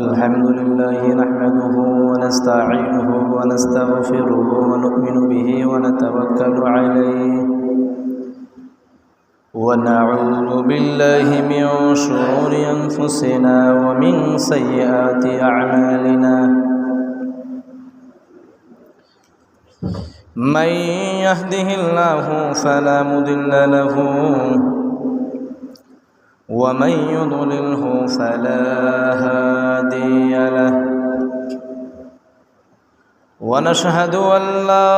الحمد لله نحمده ونستعينه ونستغفره ونؤمن به ونتوكل عليه ونعوذ بالله من شرور أنفسنا ومن سيئات أعمالنا من يهده الله فلا مضل له ومن يضلله فلا هادي له ونشهد أن لا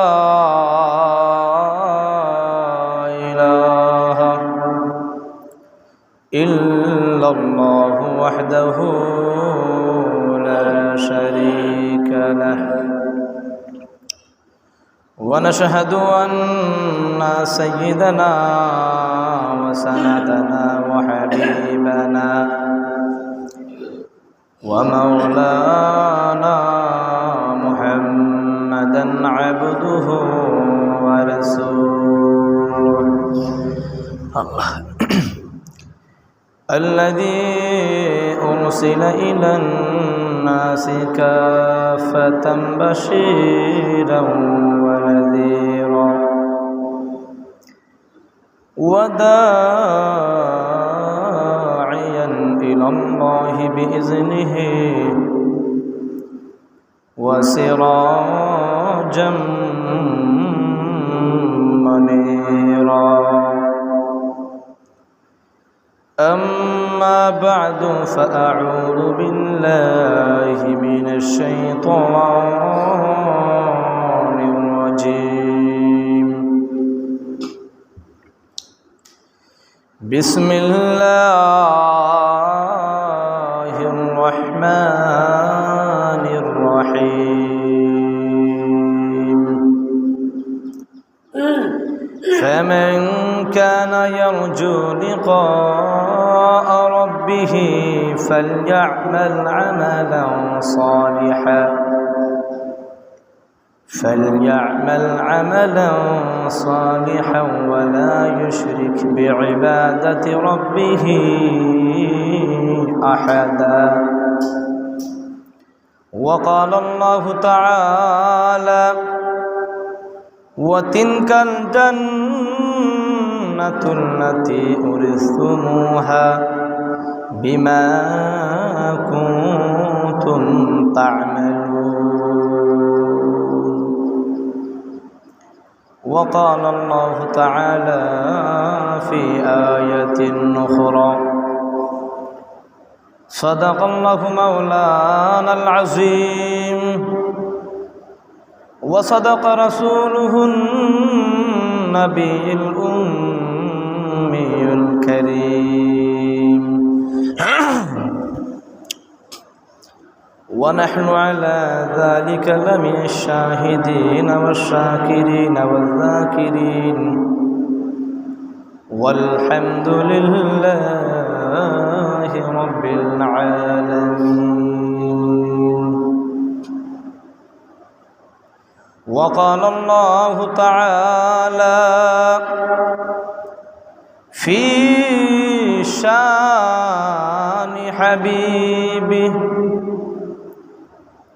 إله إلا الله وحده لا شريك له ونشهد أن سيدنا وسندنا وحبيبنا ومولانا محمدا عبده ورسوله الذي أرسل إلى الناس كافة بشيرا ونذيرا وداعيا إلى الله بإذنه وسراجا منيرا أما بعد فأعوذ بالله من الشيطان الرجيم بسم الله الرحمن الرحيم فمن كان يرجو لقاء ربه فليعمل عملا صالحا ولا يشرك بعبادة ربه أحدا وقال الله تعالى وتلك الجنة التي أورثتموها بما كنتم تعملون وقال الله تعالى في آية أخرى صدق الله مولانا العظيم وصدق رسوله النبي الأمي الكريم ونحن على ذلك لمن الشاهدين والشاكرين والذاكرين والحمد لله رب العالمين وقال الله تعالى في شان حبيبه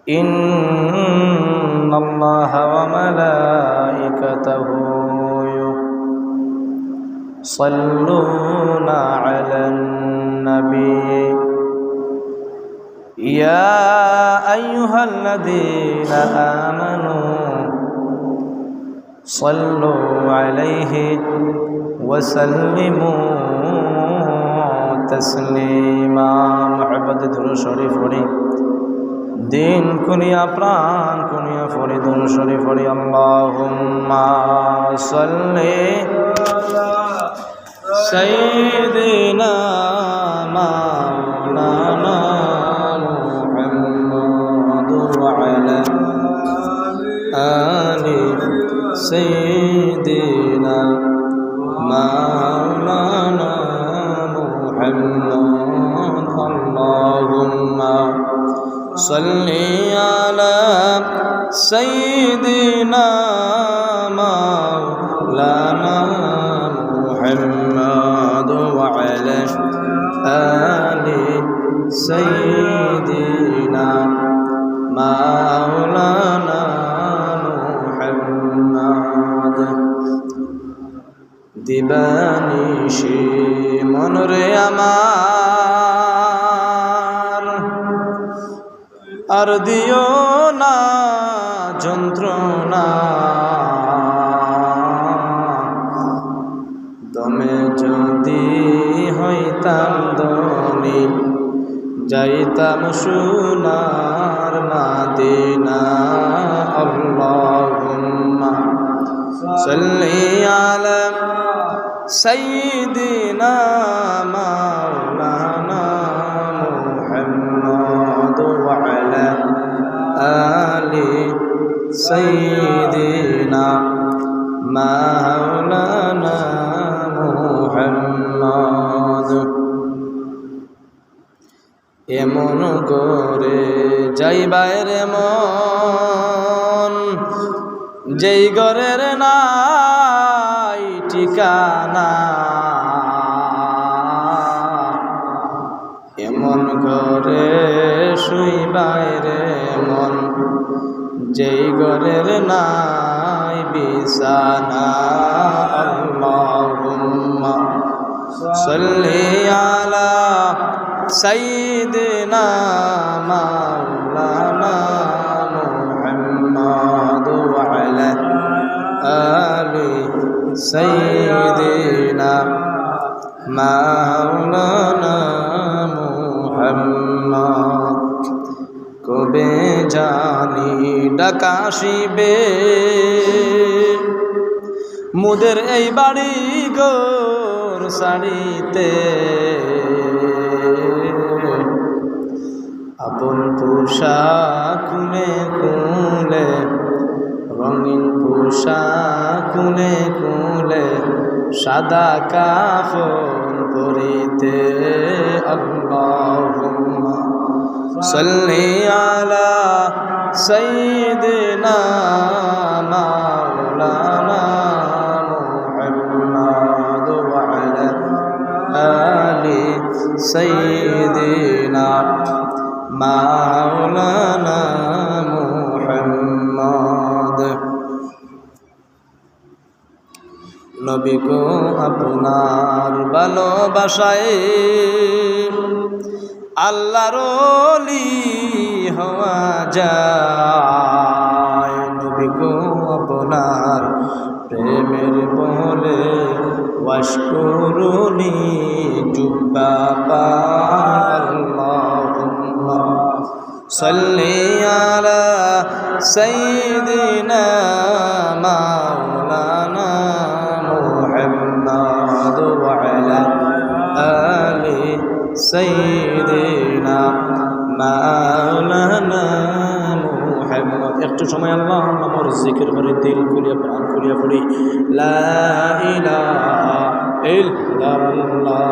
إن الله وملائكته يصلون على النبي يا أيها الذين آمنوا صلوا عليه وسلموا تسليما محبت درود شريف পড়ি দিন কুনিয়া প্রাণ কুনিয়া পড়ি দুরূদ শরীফ পড়ি আল্লাহুম্মা সাল্লি আলা সাইয়্যিদিনা মাওলানা মুহাম্মদ ওয়া আলা আলি সাইয়্যিদিনা মাওলানা মুহাম্মদ আল্লাহুম্মা صلي على سيدنا مولانا محمد وعلى وعلى آل سيدنا مولانا محمد দিবানিশি মনরে আমার আর দিও না যন্ত্রণা দমে যদি হইতাম ধনী যাইতাম সোনার মাদিনা আল্লাহুম্মা সাল্লি আলা সাইয়্যিদিনা মাওলানা মুহাম্মদ ওয়া আলা আলি সাইয়্যিদিনা মাওলানা মুহাম্মদ এমন করে যাইবার মন যেই ঘরের নাই ঠিকানা এমন ঘরে শুইবাইরে মন যেই ঘরের নাই বিছানা আল্লাহুম্মা সাল্লি আলা সাইয়্যিদিনা মাওলানা মুহাম্মদ ওয়া আলা আলি সাইয়্যিদিনা মাওলানা মুহাম্মদ কবে জানি ডাকাশিবে মুদের এই বাড়ি গোর সারিতে আপন পোশাক কুলে কুলে রঙিন পোশাক কুলে কুলে সাদা কাফন পরিতে আল্লাহুম্মা সাল্লি আলা সাইয়্যিদিনা মাওলানা মুহাম্মদ ওয়া আলা আলি সাইয়্যিদিনা মাওলানা মুহাম্মদ নবী গো আপনার ভালোবাসায় আল্লাহর ওলি হওয়া যায় নবী গো আপনার প্রেমের বলে ওয়াশকুরুনি জুব্বা আল্লাহুম্মা সাল্লি আলা সাইয়্যিদিনা মাওলানা মুহাম্মদ ওয়া আলা আলি সাইয়্যিদিনা মাওলানা মুহাম্মদ একটু সময় আল্লাহ নামের জিকির করে দিল খুলিয়া প্রাণ খুলিয়া পড়ি লা ইলাহা ইল্লাল্লাহ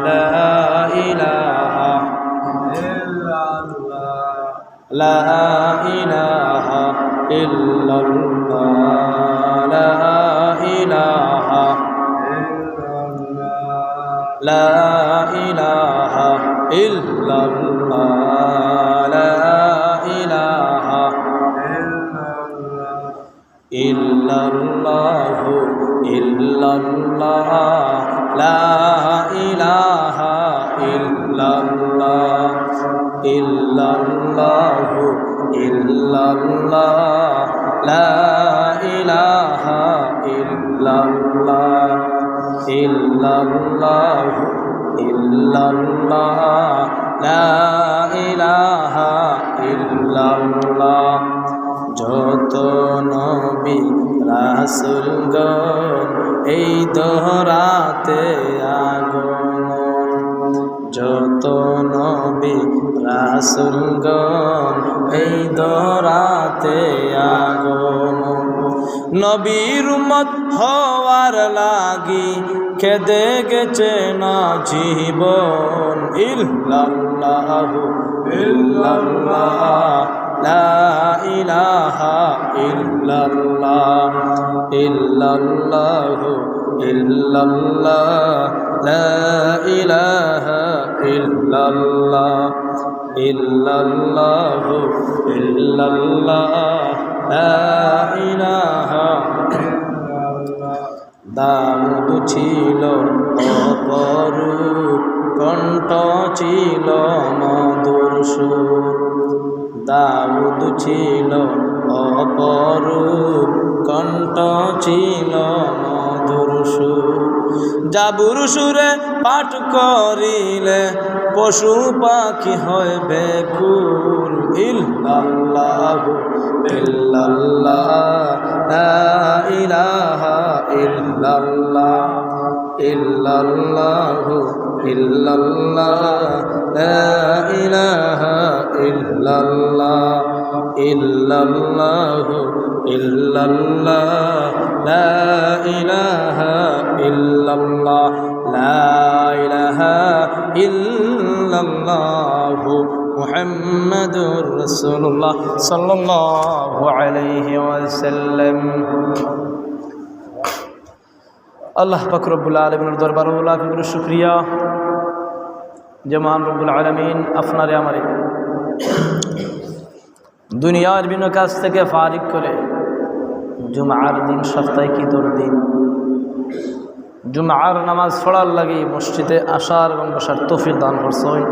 লা ইলাহা ইল্লাল্লাহ লা ইলাহা ইল্লাল্লাহ লা ইলাহা লা ইলাহা ইল্লাল্লাহ লা ইলাহা ইল্লাল্লাহু ইল্লাল্লাহ লা ইলাহা ইল্লাল্লাহ ইল্লাল্লাহু ইল্লাল্লাহ লা ইলাহা ইল্লাল্লাহ ইল্লাল্লাহু ইল্লাল্লাহ লা ইলাহা ইল্লাল্লাহ যত নবী রাসূলগণ এই দহরাতে আগমন যত নবী রাসূলগণ এই দহরাতে আগমন নবীর উম্মত হওয়ার লাগি কেঁদে গেছে না জীবন ইল্লাল্লাহু ইল্লাল্লাহ লা ইলাহা ইল্লাল্লাহ ইল্লাল্লাহু ইল্লাল্লাহ লা ইলাহা ইল্লাল্লাহ ইল্লাল্লাহু ইল্লাল্লাহ লা ইলাহা দাউদ ছিল অপরূপ কণ্ঠ ছিল মধুর সুর দাউদ ছিল অপরূপ কণ্ঠ ছিল মধুর সুর জাবুর সুরে পাঠ করিলে পশু পাখি হয় বেকুল ইল্লাল্লাহু ইল্লাল্লাহ লা ইলাহা ইল্লাল্লাহ ইল্লাল্লাহু ইল্লাল্লাহ লা ইলাহা ইল্লাল্লাহ ইল্লাল্লাহু ইল্লাল্লাহ লা ইলাহা ইল্লাল্লাহ লা ইলাহা ইল্লাল্লাহু মুহাম্মাদুর রাসূলুল্লাহ সাল্লাল্লাহু আলাইহি ওয়াসাল্লাম। আল্লাহ পাক রব্বুল আলামিনের দরবারে লাখ লাখ শুকরিয়া যে মহান রব্বুল আলামিন আপনারে আমারে দুনিয়ার বিভিন্ন কাজ থেকে ফারিগ করে জুমার দিন সাপ্তাহিক ঈদের দিন জুমার নামাজ পড়ার লাগি মসজিদে আসার এবং বসার তৌফিক দান করছেন।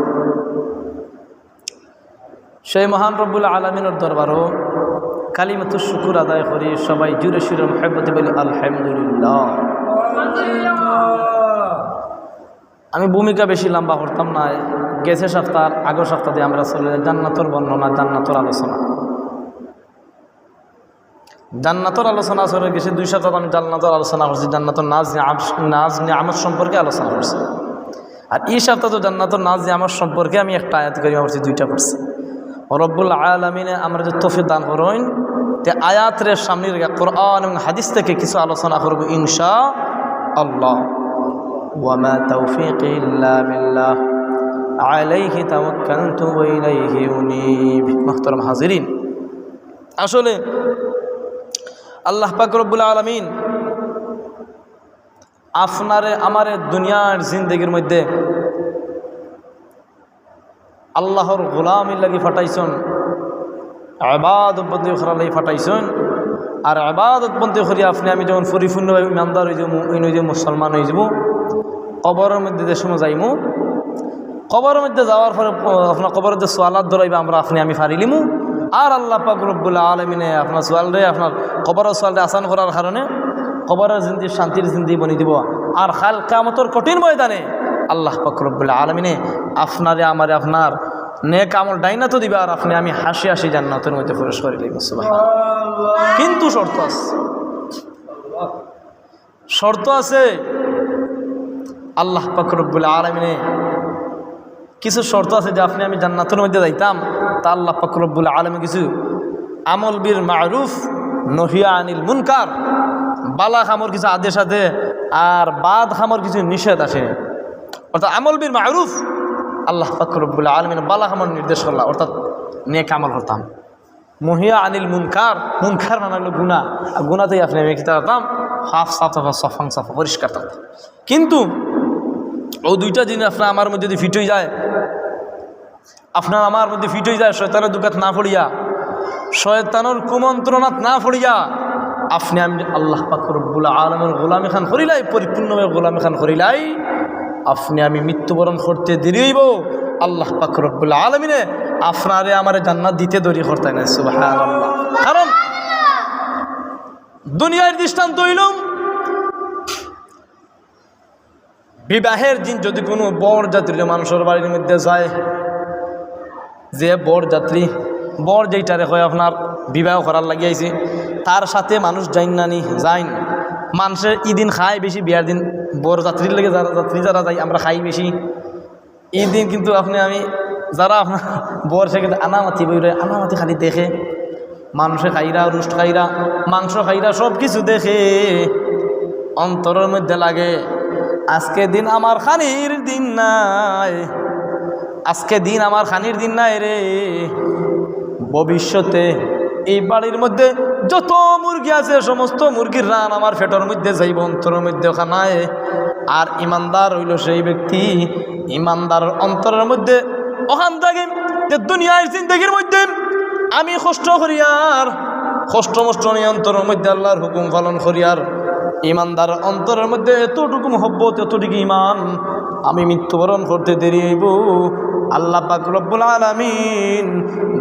সেই মহান রব্বুল আলামিনের দরবারও কালিমাতু শুকর আদায় করি সবাই জুড়ে সুরে মুহাব্বতে বলি আলহামদুলিল্লাহ। আমি ভূমিকা বেশি লম্বা করতাম না, গেছে সপ্তাহ আগের সপ্তাহ দিয়ে আমরা চলে যাই জান্নাতর বর্ণনা জান্নাতর আলোচনা চলে গেছে। 2 সপ্তাহ আমি জান্নাতর আলোচনা করছি, জান্নাতর নাজ নিয়ামত সম্পর্কে আলোচনা করছি। আর এই সপ্তাহ তো জান্নাতর নাজ নিয়ামত সম্পর্কে আমি একটা আয়াত করিমা করছি, 2টা পড়ছি। রব্বুল আলামিনে আমরা যে তৌফিক দান করেন তে আয়াতের সামনে রেখে কোরআন এবং হাদিস থেকে কিছু আলোচনা করব ইনশাআল্লাহ। ওয়া মা তাওফীকি ইল্লা বিল্লাহ আলাইহি তাওয়াক্কালতু ওয়া ইলাইহি উনীব। মুহতারাম হাজিরিন, আসলে আল্লাহ পাক রব্বুল আলামিন আপনারে আমারে দুনিয়ার জিন্দেগির মধ্যে আল্লাহর গোলামির লাগি ফাটাইছেন, ইবাদত বন্দি করার লাগি ফাটাইছেন। আর ইবাদত বন্দি করি আপনি আমি যখন পরিপূর্ণভাবে ইমানদার হয়ে যাবো, মুসলমান হয়ে যাব, কবরের মধ্যে যে সময় যাইমু, কবরের মধ্যে যাওয়ার পরে আপনার কবরের যে সোয়ালাত ধরাইবে আমরা আপনি আমি ফারিলিমু। আর আল্লাহ পাক রব্বুল আলামিনে আপনার সোয়ালরে আপনার কবরের সোয়ালরে আসান করার কারণে কবরের জিন্দি শান্তির জিন্দি বনি দিব। আর কাল কিয়ামতের কঠিন ময়দানে আল্লাহ পাক রব্বুল আলামিনে আপনারে আমারে আপনার নেক আমল ডাইনা তো দিবে, আর আপনি আমি হাসি হাসি জান্নাতের মধ্যে প্রবেশ করিলাম। সুবহানাল্লাহ। কিন্তু শর্ত আছে আল্লাহ পাক রব্বুল আলামিনে কিছু শর্ত আছে যে আপনি আমি জান্নাতের মধ্যে যাইতাম, তা আল্লাহ পাক রব্বুল আলামিন কিছু আমল বিল মারুফ নহিয়া আনিল মুনকার, বালা খামর কিছু আদেশ আছে আর বাদ খামর কিছু নিষেধ আছে। অর্থাৎ আমল বিল মারুফ আল্লাহ পাক রব্বুল আলামিন বালা খামর নির্দেশ করলাম, অর্থাৎ নেক আমল করতাম। মহিয়া আনিল মুনকার, মুনকার মানে হলো গুনাহ, আর গুনাতেই আপনি আমি কি করতাম, হাফ সাফা সফাং সাফা পরিষ্কার থাকতাম। কিন্তু ও 2টা জিনিস আপনার আমার মধ্যে যদি ফিট হয়ে যায়, আপনার আমার মধ্যে ফিট হয়ে যায়, শয়তানের দুকাত না পড়িয়া, শয়তানের কুমন্ত্রণাত না পড়িয়া আপনি আমি আল্লাহ পাক রব্বুল আলামিনের গোলামি খান করিলাই, পরিপূর্ণভাবে গোলামি খান করিলাই, আপনি আমি মৃত্যুবরণ করতে দেরি হইব, আল্লাহ পাক রব্বুল আলামিনে আপনারে আমারে জান্নাত দিতে দেরি করতে না। সুবহানাল্লাহ। কারণ দুনিয়ার দৃষ্টান্ত হইলাম বিবাহের দিন যদি কোনো বর যাত্রী মানুষের বাড়ির মধ্যে যায়, যে বর যাত্রী বর যেইটারে হয় আপনার বিবাহ করার লাগিয়েছে, তার সাথে মানুষ যাইন নানি যাইন, মানুষের ইদিন খায় বেশি, বিয়ার দিন বর যাত্রীর লেগে যারা যাই আমরা খাই বেশি। এই দিন কিন্তু আপনি আমি যারা আপনার বর সে কিন্তু আনামাতি বইরে আনামাতি খালি দেখে, মানুষে খাইরা রুষ্ট খাইরা মাংস খাইরা সব কিছু দেখে, অন্তরের মধ্যে লাগে আজকে দিন আমার খানির দিন নাই, আজকে দিন আমার খানির দিন নাই রে, ভবিষ্যতে এই বাড়ির মধ্যে যত মুরগি আছে সমস্ত মুরগির রান আমার পেটের মধ্যে যাইব, অন্তরের মধ্যে খানায়। আর ইমানদার হইল সেই ব্যক্তি, ইমানদার অন্তরের মধ্যে ওখান থেকে যে দুনিয়ার জিন্দগির মধ্যে আমি কষ্ট করি আর কষ্ট মষ্ট নিয়ে অন্তরের মধ্যে আল্লাহর হুকুম পালন করি। আর ইমানদার অন্তরের মধ্যে এতটুকু মহব্বত, এতটুকু ইমান, আমি মৃত্যুবরণ করতে দেরি হইব, আল্লাহ পাক রব্বুল আলামিন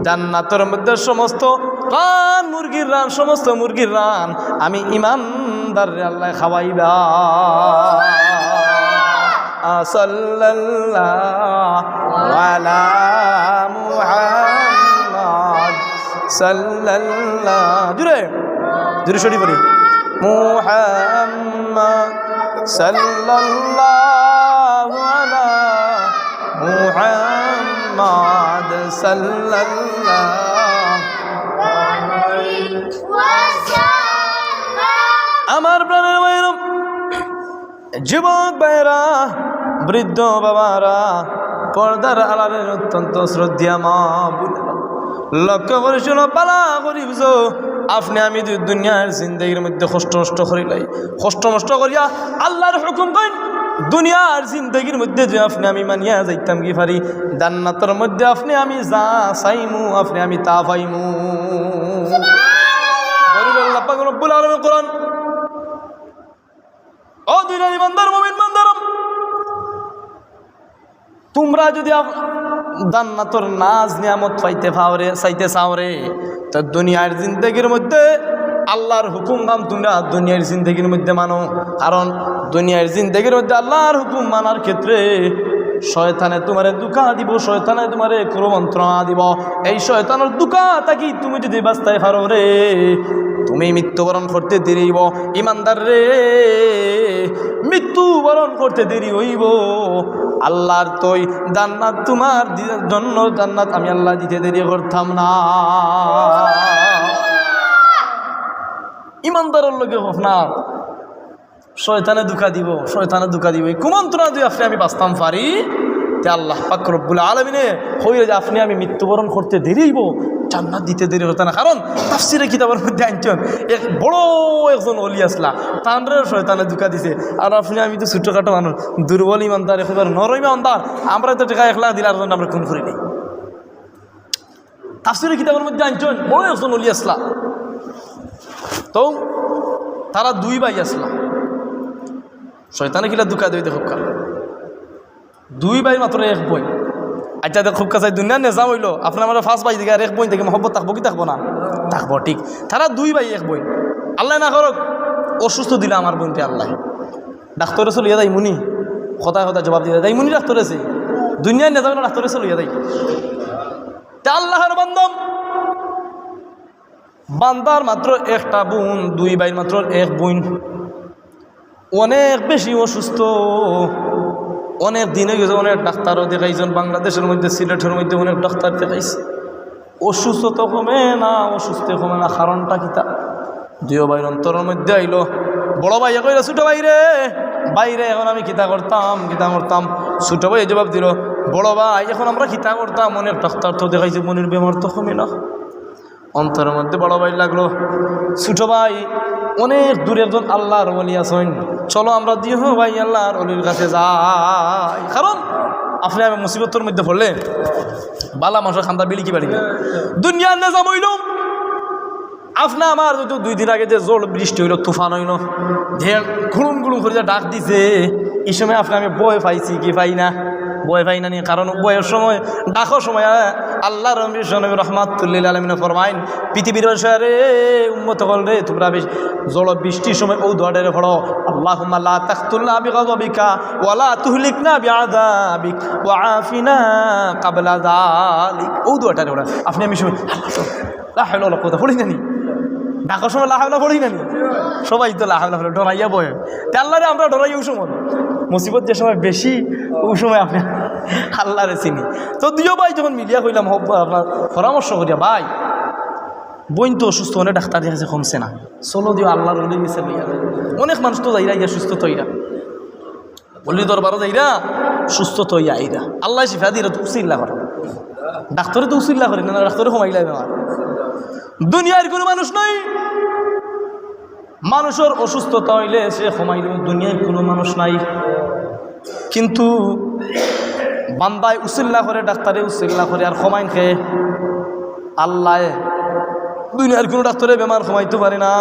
জান্নাতের মধ্যে সমস্ত রান মুরগির রান, সমস্ত মুরগির রান আমি ইমানদার আল্লাহ খাওয়াইবা। সাল্লাল্লাহু আলা মুহাম্মদ সাল্লাল্লাহু জুরে জুরে শরীফ পড়ি মুহাম্মদ সাল্লাল্লাহু আলা মুহাম্মদ সাল্লাল্লাহু আলাইহি ওয়াসাল্লাম। আমার প্রাণের ভাইরা, যুবক ভাইরা, বৃদ্ধ বাবারা, পর্দার আড়ালের অত্যন্ত শ্রদ্ধা মা বোনেরা, লক্ষ্য করে শোনো, পালা করি বুঝো, আপনি আমি দুনিয়ার জিন্দগির মধ্যে কষ্ট নষ্ট করিলাই, কষ্ট নষ্ট করিয়া আল্লাহর হুকুম করেন দুনিয়ার জিন্দগির মধ্যে যে আপনি আমি মানিয়া যাইতাম কি পারি, জান্নাতের মধ্যে আপনি আমি যা চাইমু আপনি আমি তা পাইমু। আল্লাহ পাক রব্বুল আলামিন কোরআন, ও দুনিয়ার ইমানদার মুমিন বান্দারা, তোমরা যদি জান্নাতের নাজ নিয়ামত পাইতে পাওরে চাইতে চাওরে, তো দুনিয়ার জিন্দগির মধ্যে আল্লাহর হুকুম নাম তোমরা দুনিয়ার জিন্দগির মধ্যে মানো। কারণ দুনিয়ার জিন্দগির মধ্যে আল্লাহর হুকুম মানার ক্ষেত্রে শয়তানে তোমারে দুঃখা দিব, শয়তানে তোমারে কুমন্ত্রণা দিব। এই শয়তানের দুঃখা থাকি তুমি যদি বাঁচতে পারো রে, তুমি মৃত্যুবরণ করতে দেরি হইব। ইমানদার রে, মৃত্যুবরণ করতে দেরি হইব। আল্লাহর তৈ জান্নাত তোমার জন্য, জান্নাত আমি আল্লাহ দিতে দেরি করতাম না। ইমানদারের লোকে আপনার শয়তানে দুঃখা দিব, শয়তানে দুঃখা দিব, এই কুমন্ত্রণা যদি আপনি আমি বাঁচতাম পারি, তে আল্লাহ পাক রব্বুল আলামিনে হইলে যে আপনি আমি মৃত্যুবরণ করতে দেরি হইব, জান্নাত দিতে দেরি হতো না। কারণ তাফসিরে কিতাবের মধ্যে আনছেন এক বড় একজন ওলি আসলা, তানরে শয়তানে দুঃখা দিছে। আর আপনি আমি তো ছোটোখাটো মানুষ, দুর্বল ইমানদার, একেবারে নরম ইমানদার, আমরা তো টাকা 1 লাখ দিলার জন্য আমরা খুন করি নাই। তাফসিরে কিতাবের মধ্যে আনছেন বড় একজন ওলি আসলা, তো তারা 2 ভাই আসলা, শয়তানে কিলা দুঃখা দেবে খুব কার 2 ভাই মাত্র 1 বই। আচ্ছা দেখ খুব কাছে দুনিয়ার নেশা হইল, আপনার আমার 5 ভাই দিকে 1 বই থেকে মহব্বত থাকবো কি থাকবো না? থাকবো, ঠিক। তারা 2 ভাই 1 বই। আল্লাহ না করক অসুস্থ দিলে আমার বোনটি, আল্লাহ ডাক্তারে চলিয়া যাই মুনি, কথায় কথায় জবাব দিয়ে যাই মুনি ডাক্তার আছে, দুনিয়ার নেশা ডাক্তারে চলিয়া যাই। আল্লাহর বান্দা, বান্দার মাত্র 1টা বোন, 2 ভাই মাত্র 1 বোন, অনেক বেশি অসুস্থ, অনেক দিন হয়ে গেছে, অনেক ডাক্তারও দেখাইছেন, বাংলাদেশের মধ্যে সিলেটের মধ্যে অনেক ডাক্তার দেখাইছে, অসুস্থ তো কমে না, অসুস্থ কমে না। কারণটা কিতা? 2 ভাইয়ের অন্তরের মধ্যে আইলো, বড় ভাই কইরা ছোট ভাই রে, বাইরে এখন আমি কিতা করতাম, কিতা করতাম। ছোট ভাই জবাব দিল, বড় ভাই এখন আমরা কিতা করতাম, অনেক ডাক্তার তো দেখাইছে, মনের বেমার তো কমে না। অন্তরের মধ্যে বড় ভাই লাগলো, ছোট ভাই অনেক দূরে একজন আল্লাহর ওলি আছেন, চলো আমরা দিও ভাই আল্লাহর ওলির কাছে যাই। কারণ আপনি আমি মুসিবতের মধ্যে পড়লে বালা মাসের খান্দা বিলি কি বাড়ি দুনিয়ার নেজাম হইল। আপনা আমার যদি 2 দিন আগে যে জোর বৃষ্টি হইল, তুফান হইল, ঢের গুড়ুম গুড়ুম করে যে ডাক দিছে, এই সময় আপনি আমি বয় পাইছি কি পাই না? বয় পাই না নি। কারণ বয়ের সময় ডাকর সময় আল্লাহ রহমতুল্লাহ রহমাতুল্লিল আলমিনে ফরমাইন, পৃথিবীর রে উম্মত হল রে, তোমরা বেশ জল বৃষ্টির সময় ও দোয়ারে পড়ো, আল্লাহুম্মা লা তাকতুলনা বিগাযাবিকা ওয়া লা তুহলিকনা বিআযাবিক ওয়া আফিনা ক্বাবলা যালিক। ও দোয়াটা পড়া আপনি আমি সময় লা হাওলা ওয়ালা কুওয়াতা পড়ি না নি, ডাকার সময় লা হাওলা পড়ি না নি, সবাই তো লা হাওলা ডরাইয়া বয়। তে আল্লাহরে আমরা ডরাই ওই সময়, মুসিবত যে সময় বেশি ওই সময় আপনি আল্লাহরে চিনি। তো 2 ভাই যখন মিলিয়া কইলাম আপনার পরামর্শ করিয়া, ভাই বোন তো অসুস্থ, অনেক ডাক্তার দেখাচ্ছে কমছে না, চলো দিও আল্লাহর ওলি গেছে লইয়া। অনেক মানুষ তো যাইরা ইয়া সুস্থ তৈরা, বললি দরবারও যাইরা সুস্থ তৈয়া আইরা, আল্লাহ শিফা দিয়ে তো উচিল্লা করে, ডাক্তারে তো উচিল্লা করে না, ডাক্তারে কমাইলাই বেমার। দুনিয়ার কোনো মানুষ নাই। মানুষের অসুস্থতা হইলে সে কমাইল, দুনিয়ায় কোনো মানুষ নাই। কিন্তু বান্দায় উসিল্লা করে, ডাক্তারে উসিল্লা করে আর কমাইন খেয়ে আল্লাহ দুনিয়ার কোনো ডাক্তারে বেমার কমাইতে পারে না।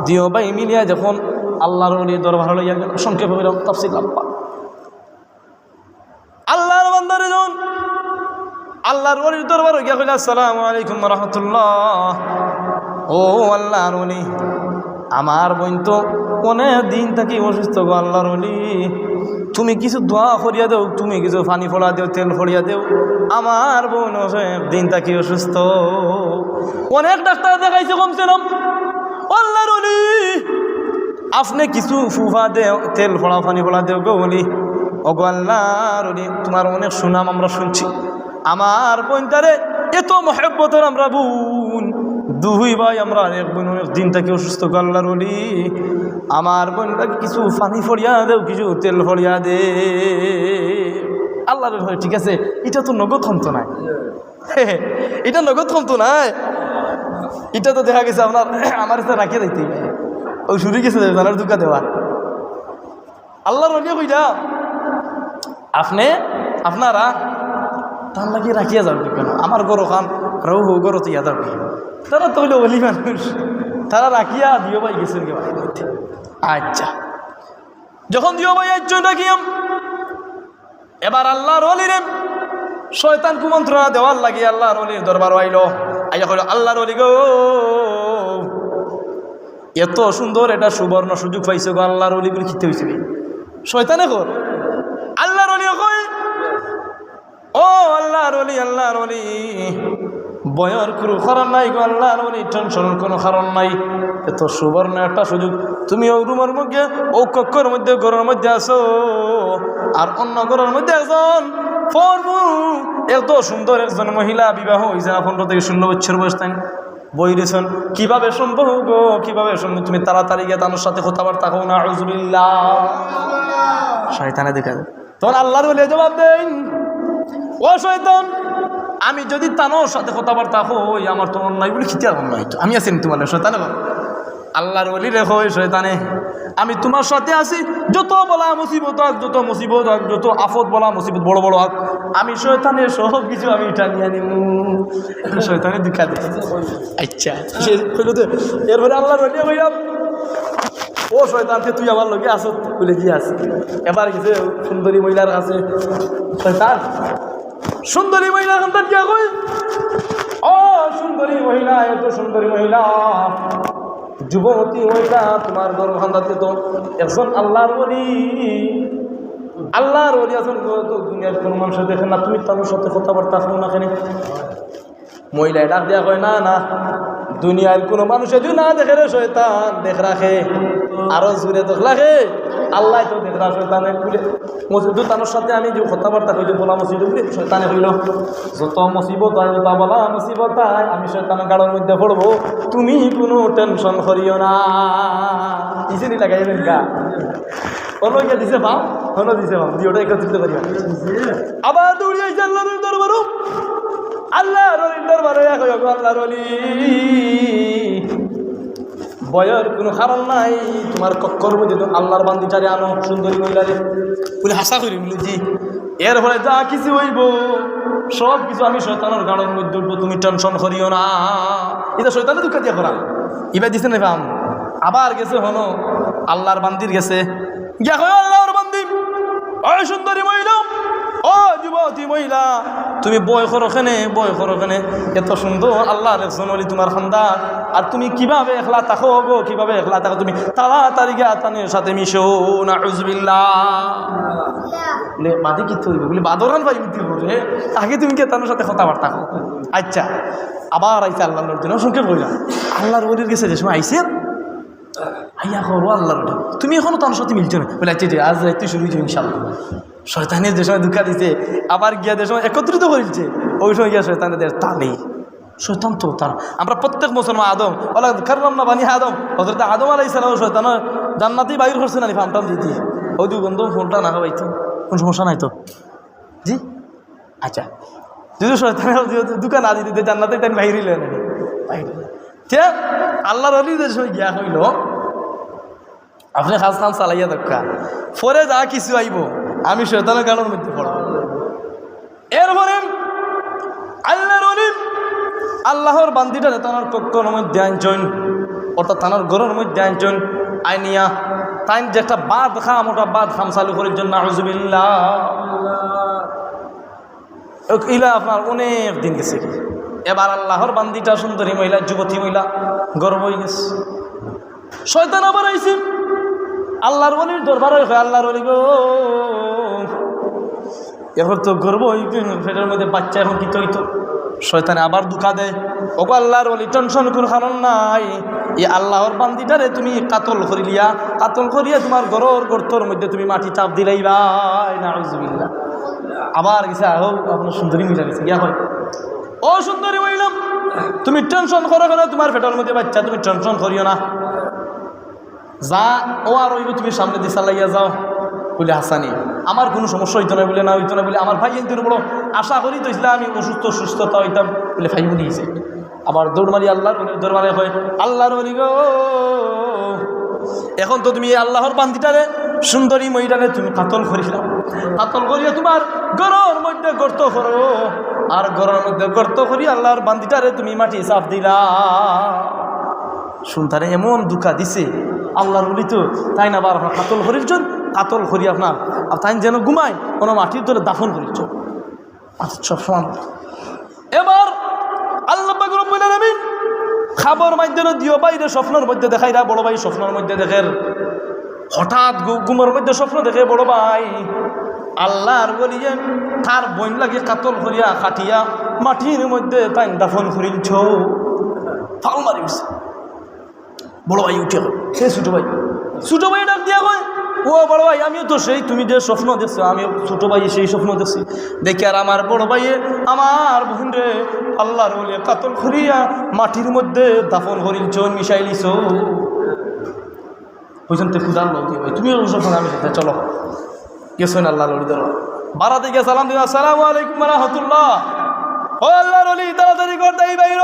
দিও ভাই মিলিয়া যখন আল্লাহর ওলি দরবার লইয়া গেল, সংক্ষেপে তাফসীর লাম্পা আল্লাহর বান্দারে যখন আল্লাহর ওলির দরবার গিয়া কইলা আসসালামু আলাইকুম ওয়া রাহমাতুল্লাহ, ও আল্লাহর ওলি আমার বোন তো অনেক দিন থাকি অসুস্থ গো আল্লাহর ওলি, তুমি কিছু দোয়া করিয়া দেও, তুমি কিছু পানি ফোড়া দেও, তেল ফড়িয়া দেও, আমার বোন দিন থাকি অসুস্থ, অনেক ডাক্তার দেখাইছে কমছে না, আল্লাহর ওলি আপনি কিছু ফুফা দেও, তেল ফোড়া পানি ফোড়া দেও গো বলি। ও গো আল্লাহর ওলি তোমার অনেক সুনাম আমরা শুনছি, আমার বোনটারে এত মহব্বতের আমরা বোন, দুই ভাই আমরা এক বোন অনেক দিন থেকে অসুস্থ গো আল্লাহর ওলি, আমার বোনটাকে কিছু পানি ফড়িয়া দেও, কিছু তেল ফড়িয়া দে। আল্লাহর হয় ঠিক আছে, এটা তো নগদ ক্ষমতো নাই, এটা নগদ ক্ষমতো নাই, এটা তো দেখা গেছে আপনার আমার সাথে রাখিয়ে দিতে ওই শুরু গেছে জানার দুঃখা দেওয়া। আল্লাহর ওলি কইরা আপনারা তার লাগিয়ে রাখিয়া যাও কি কেন, আমার গরো খান রহু গরো তো ইয়া যাও কি, তারা তো হইলো অলি মানুষ, তারা রাখিয়া দিও ভাই গেছেন কে ভাই। আচ্ছা যখন দিও ভাই একজন রাখিয়াম, এবার আল্লাহর ওলিরে শয়তান কুমন্ত্রণা দেওয়ার লাগে আল্লাহর ওলির দরবার আইল, আইয়া কইল আল্লাহর ওলি গো এত সুন্দর এটা সুবর্ণ সুযোগ পাইছে গো আল্লাহর ওলি বলে খিতে হয়েছে শয়তানে কর। আল্লাহর ওলি কই ও আল্লাহর ওলি, আল্লাহর ওলি বয়র কোনো কারণ নাই গো আল্লাহর ওলি, টেনশনের কোনো কারণ নাই, এত সুবর্ণ একটা সুযোগ, তুমি ও রুমের মধ্যে ও কক্ষের মধ্যে ঘরের মধ্যে আসো, আর অন্য ঘরের মধ্যে একজন এত সুন্দর একজন মহিলা বিবাহ হয়েছে না 15 থেকে 16 বছর বয়স, তাই বই রেছেন কিভাবে সম্ভব গো, কিভাবে সম্ভব, তুমি তাড়াতাড়ি গিয়ে তার সাথে কথাবার্তা কও না, আউযুবিল্লাহ শয়তানে দেখা যায়। তখন আল্লাহর ওলি জবাব দেন ও শয়তান আমি যদি তানোর সাথে কথাবার্তা হই আমার তো অন্যায় বলে খিতে অন্যায়, তো আমি আছি তোমার শয়তানে আল্লাহর ওলি রেখো শয়তানে আমি তোমার সাথে আছি, যত বলা মুসিবত হোক, যত মুসিবত হোক, যত আফত বলা মুসিবত বড় বড় হোক, আমি শয়তানের সব কিছু আমি টানিয়ে নিব, শয়তানের দেখা দেয়। আচ্ছা এরপরে আল্লাহর ওলি হইলাম ও শয়তানকে তুই আমার লোকে আসো বলে কি আছে, এবার গেছে সুন্দরী মহিলার কাছে, শয়তান সুন্দরী মহিলা সন্তান কে কই ও সুন্দরী মহিলা, এত সুন্দরী মহিলা যুবতী মহিলা তোমার গর্ভখান্দাতে তো একজন আল্লাহর ওলি, আল্লাহর ওলি আছেন তো দুনিয়ার কোনো মানুষ দেখেন না, তুমি তার সাথে কথাবার্তা শোনো না কেন? মহিলা ডাক দেওয়া কয় না না দুনিয়ার কোনো মানুষ যদি না দেখে রে শয়তান দেখ রাখে, আরো জুড়ে দেখ রাখে, আল্লাহ তো দেখ রাখে শয়তানে বলে মসজিদ তানোর সাথে আমি যে কথাবার্তা কইলে বলা মসজিদ বলে শয়তানে হইল যত মুসিবত হয় যত বলা মুসিবত হয় আমি শয়তানের গাড়ির মধ্যে পড়বো, তুমি কোনো টেনশন করিও না। ইসেনি লাগাইলেন গা হলো গিয়ে দিছে ভাব, হলো দিছে ভাব দিওটা একত্রিত করিয়া আবার দৌড়িয়ে আইছে আল্লাহর দরবারও, আল্লাহর ওলির দরবারে আল্লাহর ওলি বয়ের কোনো কারণ নাই, তোমার কক্ষর মধ্যে আল্লাহর বান্দিটারে আনো সুন্দরী মহিলারে বলে হাসা করি বলে জি, এর ফলে যা কিছু হইব সব কিছু আমি শয়তানের গাড়ির মধ্যে উঠবো, তুমি টেনশন করিও না। এটা শয়তানের দুঃখ দিয়ে করা এবার দিছে না ভাম, আবার গেছে হলো আল্লাহর বান্দির গেছে গিয়া হয় আল্লাহর বান্দি ওই সুন্দরী মহিলা ও যুবতী মহিলা তুমি বয় করোখানে এত সুন্দর আল্লাহর একজন ওলি তোমার খানদান, আর তুমি কিভাবে একলা থাকো গো, কিভাবে একলা থাকো, তুমি তাড়াতাড়ি গিয়ে আতানের সাথে মিশো না উজবিল্লাহ বলে মাঝে কি হইবে বলে বাদরান ভাই মিটি বলে আগে তুমি কে তার সাথে কথাবার্তা কো। আচ্ছা আবার আইসে আল্লাহর দিন সংক্ষেপ কইলা আল্লাহর ওলির গেছে যে সময় আইসে আইয়া করো আল্লাহর তুমি এখনো তার সাথে মিলছো না বলে আচ্ছা আজ রাইতে শুরু হয়েছে ইনশাল্লাহ। শয়তানের যে সময় দুঃখা দিছে আবার গিয়া যে সময় একত্রিত করেছে ওই সময় গিয়া শয়তানের তা নেই, শয়তান তো তার আমরা প্রত্যেক মুসলমান আদম ওলা কারলাম না বানি আদম হযরত আদম আলাইহিস সালাম শয়তান জান্নাতেই বাইর করছে না ফামটাম দিতি ওই দুই বন্ধু ফোনটা না খাওয়াইতো কোনো সমস্যা নাই তো জি। আচ্ছা যদি শয়তান দুঃখা না দিতে জান্নাতেই তাই বাইরে আল্লাহর অলিদের সময় গিয়া হইল আপনি খাস খান চালাইয়া দক্ষা পরে যা কিছু আইব আমি শয়তানের গাড়ির মধ্যে পড়ব। এরপরে আল্লাহর অলি আল্লাহর বান্দিটারে তানার কক্ষর মধ্যে আনছেন, অর্থাৎ তানার ঘরের মধ্যে আনছেন, আইনিয়া তাই যে একটা বাদ খাম, ওটা বাদ খাম চালু করার জন্য আউযুবিল্লাহ ইলা আপনার অনেক দিন গেছে। এবার আল্লাহর বান্দিটা সুন্দরী মহিলা, যুবতী মহিলা গর্ব হয়ে গেছে। শয়তান আবার আইছে আল্লাহর ওলির দরবার, আল্লাহর ওলি গো এখন তো গর্ব পেটের মধ্যে বাচ্চা, এখন কি তো শয়তানে আবার দুঃখা দেয়। ওগো আল্লাহর ওলি টেনশন কোন কারণ নাই, এই আল্লাহর বান্দিটারে তুমি কাতল করিলিয়া, কাতল করিয়া তোমার গরর গর্তর মধ্যে তুমি মাটি চাপ দিলাই ভাই। নাউযুবিল্লাহ। আবার গেছে আহো আপনার সুন্দরী মহিলা গেছে গিয়া হয়, ও সুন্দরী মহিলা তুমি টেনশন করো কেন, তোমার পেটের মধ্যে বাচ্চা, তুমি টেনশন করিও না, যা ও আর ওইব তুমি সামনে দিয়ে চালাইয়া যাও। বলে হাসানি আমার কোনো সমস্যা হইতো না, বলে না হইতো না, বলে আমার ভাই একদিন বড় আশা করি তো ইসলাম আমি সুস্থতা হইতাম, বলে ভাই বলিয়েছে। আবার দৌড় মারি আল্লাহর দরবারে হয়, আল্লাহর বলি গো এখন তো তুমি আল্লাহর বান্দিটারে সুন্দরী মহিলারে তুমি কাতল করিলাম, কাতল করিয়া তোমার গরর মধ্যে গর্ত করো, আর গরর মধ্যে গর্ত করি আল্লাহর বান্দিটারে তুমি মাটি চাপ দিলা। শুনতারে এমন দুঃখা দিছে আল্লাহর বলি তো তাই না, আবার আপনার কাতল করিলছেন, কাতল করি আপনার আর তাই যেন ঘুমায় কোনো মাটির তোলে দাফন করিলছ সব সমান। এবার আল্লাহ পাক রব্বুল আলামিন খাবার মাধ্যমে দিও বাইরে স্বপ্নের মধ্যে দেখাই না, বড় ভাই স্বপ্নের মধ্যে দেখেন, হঠাৎ ঘুমের মধ্যে স্বপ্ন দেখে বড় ভাই আল্লাহর বলিয়ে তার বইন লাগে কাতল করিয়া খাটিয়া মাটির মধ্যে তাই দাফন করিলছ। ফাল মারি উঠছে বড় ভাই উঠে সে ছোট ভাই ডাক দিয়া কয়, ও বড় ভাই আমিও তো সেই তুমি যে স্বপ্ন দেখছো, আমিও ছোট ভাই সেই স্বপ্ন দেখছি, দেখি আর আমার বড় ভাইয়ে আমার বোন রে আল্লাহর বলে কাতল করিয়া মাটির মধ্যে দাফন করিলছ, মিশাইলিছ। বুঝছেন তো খুদার লোক ভাই তুমি স্বপ্ন আমি সাথে চলো গেছেন আল্লাহর অলি ধরো বাড়া দিকে সালাম দিন, আসসালামু আলাইকুম রাহমাতুল্লাহ। ও আল্লাহর অলি তাড়াতাড়ি করতে বাইর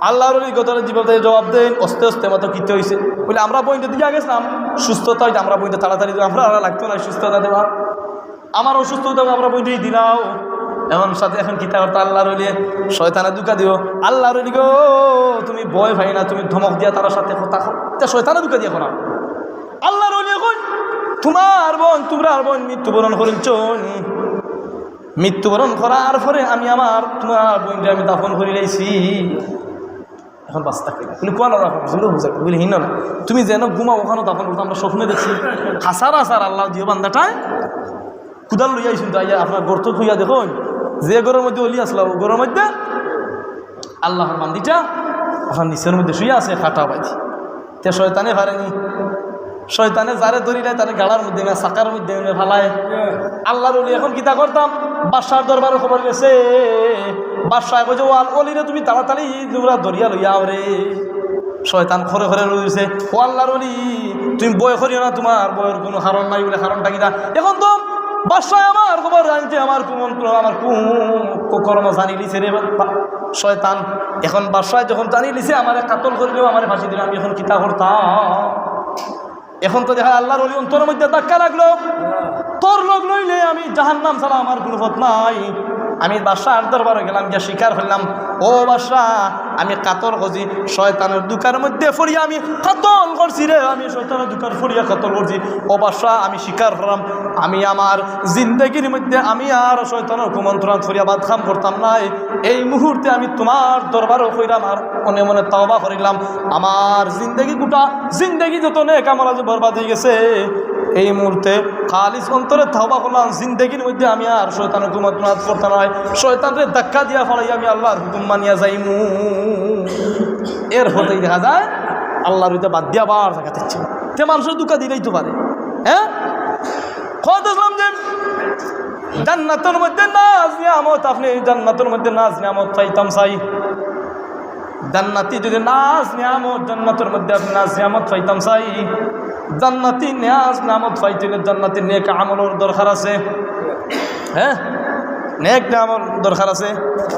আল্লাহর অলি গতরে জীবনে জবাব দেন, আস্তে আস্তে মতো কিতে হয়েছে বলে আমরা বইতে দিয়ে গেছিলাম সুস্থতা হইতে, আমরা বইতে তাড়াতাড়ি আমরা লাগতো না সুস্থতা দেওয়া, আমার অসুস্থতা আমরা বইতেই দিলাও। এমন সাথে এখন কিতা করতো আল্লাহর অলি শয়তানে দুকা দিও, আল্লাহর অলি গো তুমি ভয় ভাই না, তুমি ধমক দিয়া তার সাথে কথা শয়তানে দুকা দিয়ে করা। আল্লাহর অলি এখন তোমার বোন তোমরার বোন মৃত্যুবরণ করেছ, মৃত্যুবরণ করার পরে আমি আমার তোমার বোনকে আমি দাফন করে লাইছি, এখন বাস্তা কিনা বলে কোয়া না বলে হিন না তুমি যেন ঘুমাও ওখানে দাফন করতো, আমরা স্বপ্নে দেখছি হাসার হাসার আল্লাহ দিও বান্দাটায় কুদাল লইয়া আইসুন তো আইয়া আপনার গর্ত খুঁয়া দেখুন যে ঘরের মধ্যে অলি আসলা ও ঘরের মধ্যে আল্লাহর বান্দিটা এখন নিচের মধ্যে শুয়ে আছে খাটা বাইছি। তে শয়তানে পারেনি, শয়তানে যারে ধরি নাই তারে গাড়ার মধ্যে না চাকার মধ্যে ফালায়। আল্লাহর অলি এখন কিতা করতাম বাদশার দরবারে খবর গেছে, বাদশাহ কইছে ও অলিরে তুমি তাড়াতাড়ি তোমরা দরিয়া লইয়া রে। শয়তান খরে খরে রয়েছে, ও আল্লাহর অলি তুমি বয় করিও না, তোমার বয়ের কোনো কারণ নাই বলে কারণটা কিনা। এখন তো বাদশাহ আমার খবর জানছে, আমার কুমন্ত্র আমার কর্ম জানি লিছে রে শয়তান। এখন বাদশাহ যখন জানি লিছে আমার কাতল করিলেও আমার ফাঁসি দিলে আমি এখন কিতা করতাম। এখন তো দেখা আল্লাহর ওলি অন্তরের মধ্যে ধাক্কা লাগলো, তোর লোক লইলে আমি জাহান্নাম ছাড়া আমার কোনো পথ নাই। আমি বাদশাহর দরবারে গেলাম, গিয়ে স্বীকার করলাম ও বাদশাহ আমি কাতল করছি, শয়তানের দুকার মধ্যে ফরিয়া আমি কাতল করছি রে, আমি শয়তানের দুকার ফরিয়া কাতল করছি। ও বাদশাহ আমি স্বীকার করলাম আমি আমার জিন্দগির মধ্যে আমি আর শয়তানের কুমন্ত্রণ ফরিয়া বাদ খাম করতাম নাই। এই মুহূর্তে আমি তোমার দরবারও কইরাম আর মনে মনে তাওবা করিলাম, আমার জিন্দগি গোটা জিন্দগি যত নেক আমার আজ বরবাদ হয়ে গেছে, এই মুহূর্তে খালিস অন্তরে তাওবা করলাম, জিন্দগির মধ্যে আমি আর শয়তানের কুমন্ত্রণ করতাম নয়, শয়তানের ধাক্কা দিয়া ফলাই আমি আল্লাহর হুকুম মানিয়া যাইমু। এর হতেই দেখা যায় আল্লাহর হইতে বাদ দিয়া আবার দেখাতে ইচ্ছে তে মানুষের দুঃখা দিলেই তো পারে। হ্যাঁ কতলাম যে জান্নাতের মধ্যে নাজ নিয়ামত, আপনি জান্নাতের মধ্যে নাজ নিয়ামত পাইতাম চাই, জান্নাতি যদি নাজ নিয়ামত জান্নাতের মধ্যে আপনি নাজ নিয়ামত পাইতাম চাই, জান্নাতি নাজ নিয়ামত পাইতে জান্নাতি নেক আমলের দরকার আছে। হ্যাঁ নেক আমল দরকার আছে।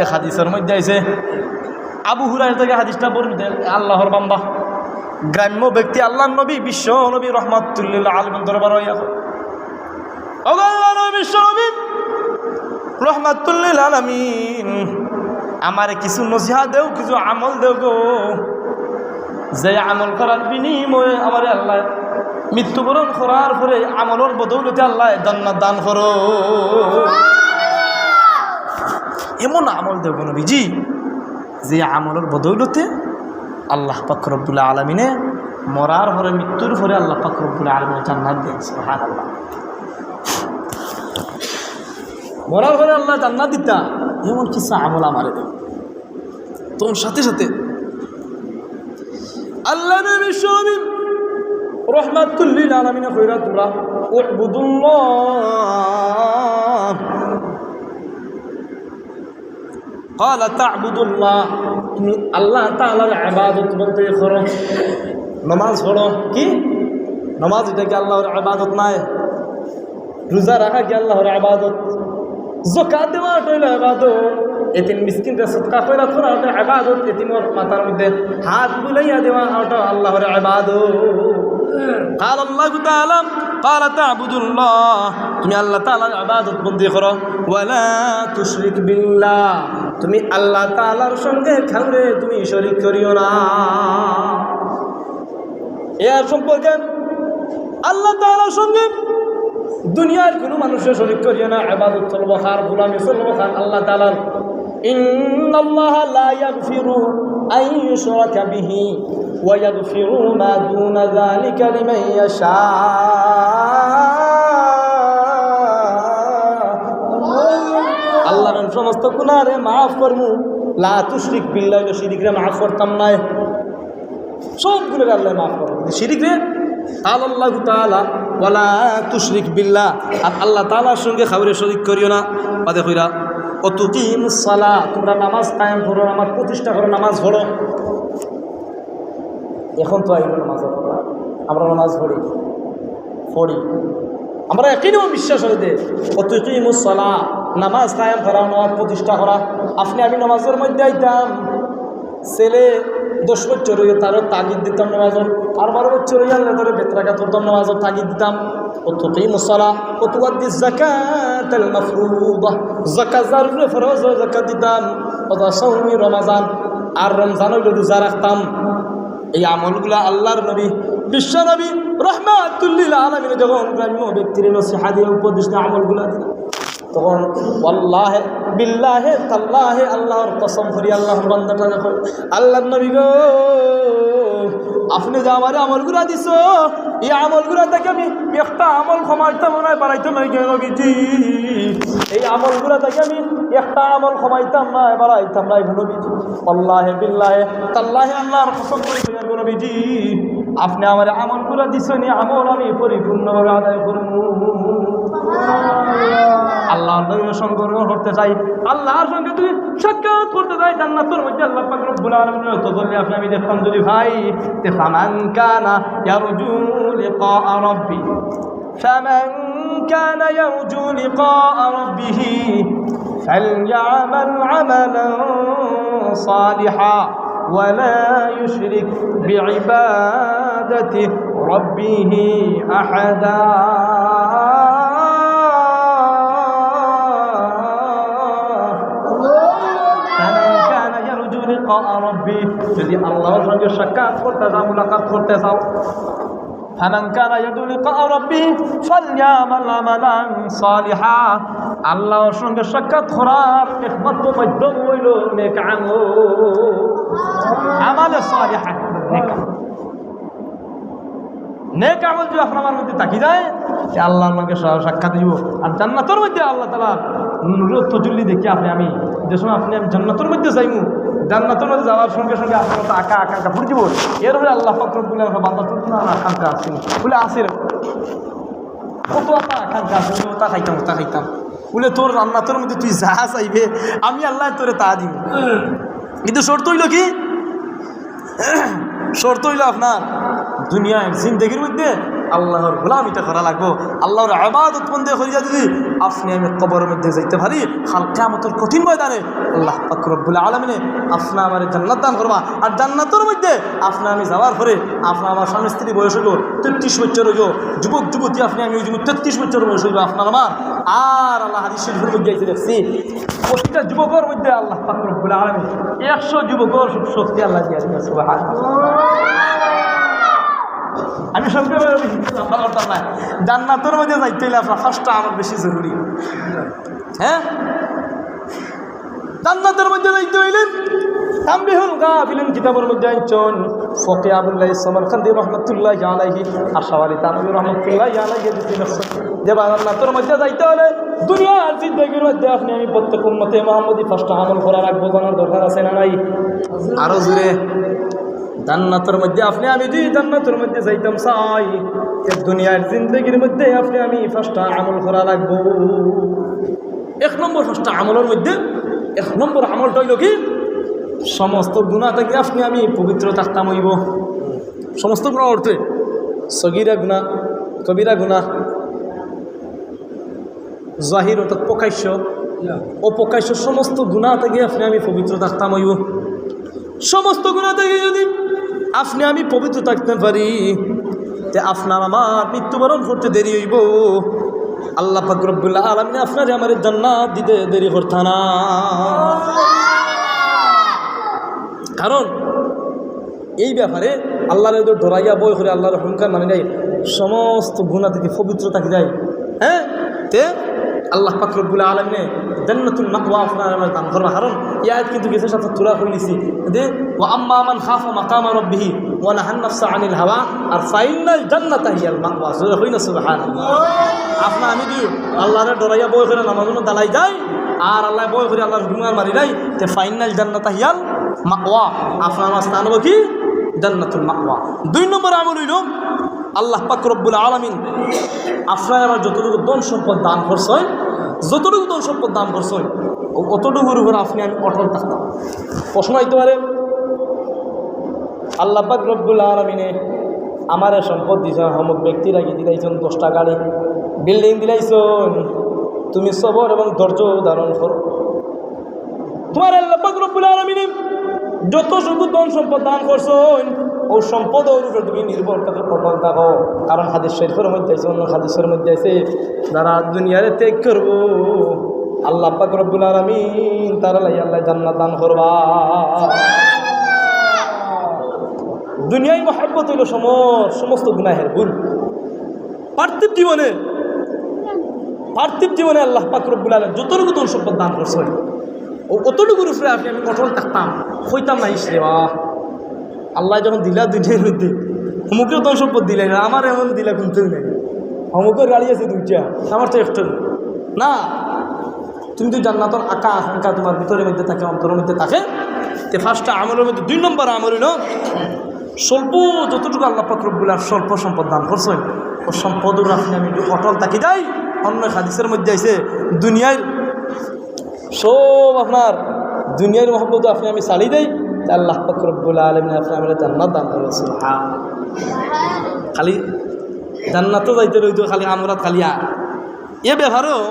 এক হাদিসের মধ্যে আইছে আবু হুরায়রা থেকে হাদিসটা বর্ণিত, আল্লাহর বান্দা গ্রাম্য ব্যক্তি আল্লাহর নবী বিশ্ব নবী রাহমাতুল লিল আলামিন দরবার হইয়া বিশ্ব নবী রাহমাতুল লিল আলামিন আমারে কিছু নসিহত দেও, কিছু আমল দেও গো, যে আমল করার বিনিময়ে আমার আল্লাহ মৃত্যুবরণ করার পরে আমলের বদৌলতে আল্লাহ জান্নাত দান করো। এমন আমল দেব নবীজি যে আমলের বদৌলতে আল্লাহ পাক রব্বুল আলামিনে মরার পরে মৃত্যুর পরে আল্লাহ পাক রব্বুল আলামিনে জান্নাত দেন। সুবহানাল্লাহ। মরার পরে আল্লাহ জান্নাত দিতা এমন কিছু আমল আমারে দেব। তোর সাথে সাথে আল্লাহ নবী নবী রাহমাতুল লিল আলামিন কইরা তোমরা উবুদুল্লাহ قال تعبدوا الله তুমি আল্লাহ তাআলার ইবাদত বলতে করো, নামাজ পড়ো। কি নামাজ? এটা কি আল্লাহর ইবাদত নাই? রোজা রাখা কি আল্লাহর ইবাদত? যাকাত দেওয়া হইল ইবাদত। এতিম মিসকিনকে সদকা কইরা তোরা ওটা ইবাদত। এতিমের মাথার মধ্যে হাত বুলাইয়া দেওয়া ওটা আল্লাহর ইবাদত। قال الله تعالى قال تعبدوا الله তুমি আল্লাহ তাআলার ইবাদত বন্দি করো। ওয়ালা তুশরিক বিল্লাহ তুমি আল্লাহ তাআলার সঙ্গে কাউরে তুমি শরীক করিও না। এর সম্পর্কে আল্লাহ তাআলার সঙ্গে দুনিয়ার কোনো মানুষের শরীক করিও না। ইবাদত চলবো খার, গোলামি চলবো খার আল্লাহ তাআলার। ইন্নাল্লাহা লা ইয়াগফিরু আন ইউশরাকা বিহি ওয়া ইয়াগফিরু মা দুনা যালিকা লিমান ইয়াশা। আল্লাহর সমস্ত গুনাহরে মাফ করমু। লা তুশরিক বিল্লাহ, শিরিকরে মাফ করতাম না। সব গুনাহ আল্লাহ মাফ করবে, শিরিকরে আল্লাহ তাআলা ওয়ালা তুশরিক বিল্লাহ আর আল্লাহ তাআলার সঙ্গে কাউরে শরীক করিও না। বাদে কইরা অতুকিমুস সালাহ তোমরা নামাজ কায়েম করো, নামাজ প্রতিষ্ঠা করো, নামাজ পড়ো। এখন তো আইলো নামাজ পড়া, আমরা নামাজ পড়ি আমরা একিনও বিশ্বাস হইতে অতুকিমুস সালাহ নামাজ কায়েম করা, নামাজ প্রতিষ্ঠা করা। আপনি আমি নামাজের মধ্যে আইতাম, ছেলে 10 বছর হইয়া তারও তাগিদ দিতাম নামাজের, আর 12 বছর হইয়া তারও বেতরাকা ধরতাম নামাজের তাগিদ দিতাম। অতুকিমুস সালাহ ওয়াতুআদ্দিজ যাকাতাল মাফরুদা যাকাত যার উপরে ফরজ যাকাত দিতাম। ওয়াতাসাউমি রমাজান আর রমজান হইলে রোজা রাখতাম। এই আমলগুলা আল্লাহর নবী বিশ্ব নবী রাহমাতুল লিল আলামিন যখন গ্রাম্য ব্যক্তির নসিহত দিয়ে উপদেশ দিয়ে আমলগুলা দিলেন, তখন ওয়াল্লাহি বিল্লাহি তাল্লাহি আল্লাহর কসম করি আল্লাহর বান্দাটা যখন আল্লাহর নবী গো আপনি যে আমার আমলগুলা দিছো, এই আমলগুলা থেকে আমি একটা আমল ক্ষমাইতাম না, বাড়াইতাম না নবীজি। এই আমলগুলা থেকে আমি একটা আমল ক্ষমাইতাম না, বাড়াইতাম না নবীজি। আল্লাহি বিল্লাহি তাল্লাহি আল্লাহর কসম করি নবীজি আপনি আমার আমলগুলা দিছো, নি আমল আমি পরিপূর্ণভাবে আদায় করব। আল্লাহর নবীর সঙ্গে করতে চাই, আল্লাহর সঙ্গে তুমি সাক্ষাৎ করতে চাই জান্নাতের মধ্যে আল্লাহ পাক রব্বুল আলামিন তো বললে আপনি আমি দেখতাম যদি ভাই তে ফামান কানা ইয়ারজু লিকা রাব্বি ফামান কানা ইয়ারজু লিকা রাব্বিহি ফালইআমাল আমালান সালিহা ولا يشرك بعبادة ربه أحدا। যদি আল্লাহর সঙ্গে সাক্ষাৎ করতে চাও, মুলাকাত করতে চাও, ফামান কানা ইয়ারজু লিকা রাব্বিহি ফালইআমাল আমালান সালিহা আল্লাহর সঙ্গে সাক্ষাৎ করার একমাত্র মাধ্যম হইল নেক আমল, আমালে সালিহা। নেক আমল যদি আপনার মধ্যে থাকি যায় যে আল্লাহর সঙ্গে সাক্ষাৎ দিব আর জান্নাতের মধ্যে আল্লাহ তাআলা নূরের তজল্লি দেখি আপনি আমি যে সময় আপনি আমি জান্নাতের মধ্যে যাইমু, জান্নাতের মধ্যে যাওয়ার সঙ্গে সঙ্গে আপনার তো আকাঙ্ক্ষা ফুটে যাব। এর উপরে আল্লাহ পাক রব্বুল আলামিন বান্দা তো না আকাঙ্ক্ষা আছে বলে আসে কত আকাঙ্ক্ষা আছে, তা খাইতাম বলে তোর জান্নাতের মধ্যে তুই যা চাইবে আমি আল্লাহ তোরে তা দিব। কিন্তু শর্ত হইল কি? শর্ত হইল আপনার দুনিয়ায় জিন্দেগির মধ্যে আল্লাহর গোলামিটা করা লাগবো, আল্লাহর ইবাদত বন্দে করিয়া যদি আপনি আমি কবরের মধ্যে যাইতে পারি কাল কিয়ামতের কঠিন ময়দানে আল্লাহ পাক রব্বুল আলামিন আপনা আমার জান্নাত দান করবা। আর জান্নাতের মধ্যে আপনা আমি যাওয়ার পরে আপনা আমার স্বামী স্ত্রী বয়স হইব 33 বছর হইব, যুবক যুবতী আপনি আমি 33 বছর বয়স হইব আপনার আমার। আর আল্লাহ হাদিস শরীফের মধ্যে এসে দেখছি প্রতিটা যুবকের মধ্যে আল্লাহ পাক রব্বুল আলামিন 100 যুবকের শক্তি আল্লাহ দিয়ে দিয়েছে। সুবহানাল্লাহ। আমি সঙ্গে করতাম না, জান্নাতের মধ্যে যাইতে হইলে আপনার ফার্স্টটা আমার বেশি জরুরি। হ্যাঁ, জান্নাতের মধ্যে যাইতে হইলেন তামবিহুল গাফিলিন কিতাবের মধ্যে আইছেন ফকি আবুল্লাহ সামারকান্দি রহমাতুল্লাহি আলাইহি আশাওয়ালি তানবী রহমাতুল্লাহি আলাইহি দিছেন যে জান্নাতের মধ্যে যাইতে হলে দুনিয়ার জিন্দেগির মধ্যে আপনি আমি প্রত্যেক উম্মতে মুহাম্মদী ফার্স্ট আমল করা রাখবো, জানার দরকার আছে না নাই? আরো জোরে, জান্নাতের মধ্যে আপনি আমি যদি জান্নাতের মধ্যে যাইতাম চাই দুনিয়ার জিন্দেগির মধ্যে আপনি আমি ফার্স্ট আমল করা রাখবো। 1 নম্বর ফার্স্ট আমলের মধ্যে 1 নম্বর আমলটা হইল কি সমস্ত গুনাহ থেকে আপনি আমি পবিত্র থাকতাম হইব। সমস্ত গুনাহ অর্থে সগীরা গুনাহ, কবিরা গুনাহ, জাহির অর্থাৎ প্রকাশ্য, অপ্রকাশ্য সমস্ত গুনাহ থেকে আপনি আমি পবিত্র থাকতাম হইব। সমস্ত গুনাহ থেকে যদি আপনি আমি পবিত্র থাকতে পারি তে আপনার আমার মৃত্যুবরণ করতে দেরি হইব। আল্লাহ পাক রব্বুল আলামিন আপনার আমার জান্নাত দিতে দেরি করতে না। কারণ এই ব্যাপারে আল্লাহর ডরাইয়া বই করে আল্লাহর হুঙ্কার মানে নাই সমস্ত গুনাহ থেকে পবিত্র থাকি যায়। হ্যাঁ, তে আল্লাহ পাক রব্বুল আলামিন জান্নাতুল মাওয়া আপনার আমার দান করবা। কারণ এই আয়াত কিন্তু গেছে সাথে তুলা হইলিছি যে ওয়া আম্মা মান খাফা মাকামা রাব্বিহি ওয়া নাহান নাফসা আনিল হাওয়া আর ফাইনাল জান্নাতা হিয়াল মাওয়া। সূরা হইনা সুবহানাল্লাহ। আপনা আমি যদি আল্লাহর ডরাইয়া বই করে নামাজুন দালাই যায় আর আল্লাহ বই করে আল্লাহর হুঙ্কার মারি যায় তে ফাইনাল জান্নাতা হিয়াল মাওয়া, আপনার স্থান হবে কি জান্নাতুল মাওয়া। 2 নম্বর আমল হইল আল্লাহ পাক রব্বুল আলামিন আপনার আমার যতটুকু ধন সম্পদ দান করছেন, যতটুকু ধন সম্পদ দান করছেন অতটুকুর উপর আপনি আমি অটল থাকতাম। প্রশ্ন হইতে পারে আল্লাহ পাক রব্বুল আলামিনে আমার সম্পদ দিয়েছেন, অমুক ব্যক্তিরা কি দিলাইছেন 10টা গাড়ি বিল্ডিং দিলাইছেন, তুমি সবর এবং ধৈর্য ধারণ করো। তোমার আল্লাহ পাক রব্বুল আলামিন যত শুধু ধন সম্পদ দান করছেন ও সম্পদ উপরে তুমি নির্ভর থাকো, অটল থাকো। কারণ হাদিস শরীফের মধ্যে আছে, অন্য হাদিসের মধ্যে আছে যারা দুনিয়ারে ত্যাগ করবো আল্লাহ পাক রব্বুল আলামিন তারা লাই আল্লাহ জান্নাত দান করবা। দুনিয়ায় মহব্বত হইল সমস্ত গুনাহের ভুল। পার্থিব জীবনে আল্লাহ পাক রব্বুল আলামিন যতটুকু ধন সম্পদ দান করছেন ও অতটুকুর উপরে আপনি আমি অটল থাকতাম, হইতাম না ইসরেবা। আল্লাহ যখন দিলা দুনিয়ার মধ্যে অমুকের ধন সম্পদ দিলে না, আমার এমন দিলা কিন্তু নেই। অমুকের গাড়ি আছে 2টা, আমার তো একটা না। তুমি তো জান্নাতের আকাঙ্ক্ষা তোমার ভিতরের মধ্যে থাকে, অন্তরের মধ্যে থাকে। তে ফার্স্টটা আমলের মধ্যে 2 নম্বর আমল হইল স্বল্প যতটুকু আল্লাহ পাক রব্বুল আলামিন স্বল্প সম্পদ দান করছেন ও সম্পদের আপনি আমি অটল থাকি যাই। অন্য হাদিসের মধ্যে আছে দুনিয়ার সব আপনার দুনিয়ার মহব্বত আপনি আমি ছাড়ি দেই আল্লাহ পাক রব্বুল আলামিন আপনি আমরা জান্নাত দান করেছেন। খালি জান্নাতও যাইতে রইতো খালি আমরা খালি এ ব্যাপারেও